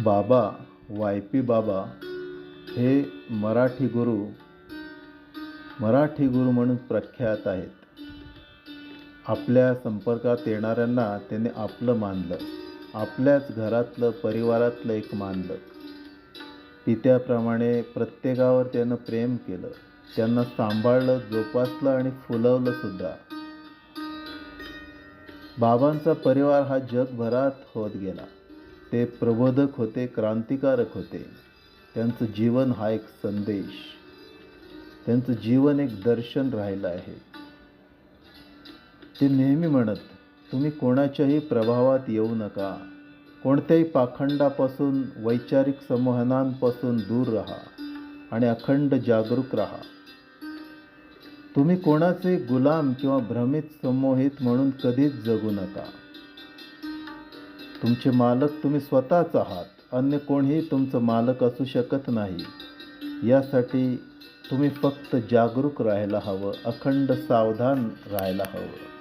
बाबा वाय.पी. बाबा हे मराठी गुरु म्हणून प्रख्यात आहेत. आपल्या संपर्कात येणाऱ्यांना त्याने आपलं मानलं, आपल्याच घरातलं परिवारातलं एक मानलं. पित्याप्रमाणे प्रत्येकावर त्यानं प्रेम केलं, त्यांना सांभाळलं, जोपासलं आणि फुलवलं सुद्धा. बाबांचा परिवार हा जगभरात होत गेला. ते प्रबोधक होते, क्रांतिकारक होते. त्यांचं जीवन हा एक संदेश, त्यांचं जीवन एक दर्शन राहिलं आहे. ते नेहमी म्हणत, तुम्ही कोणाच्याही प्रभावात येऊ नका, कोणत्याही पाखंडापासून, वैचारिक संमोहनांपासून दूर राहा आणि अखंड जागरूक राहा. तुम्ही कोणाचे गुलाम किंवा भ्रमित संमोहित म्हणून कधीच जगू नका. तुमचे मालक तुम्ही स्वतःच आहात, अन्य कोणीही तुमचं मालक असू शकत नाही. यासाठी तुम्ही फक्त जागरूक राहायला हवं, अखंड सावधान राहायला हवं.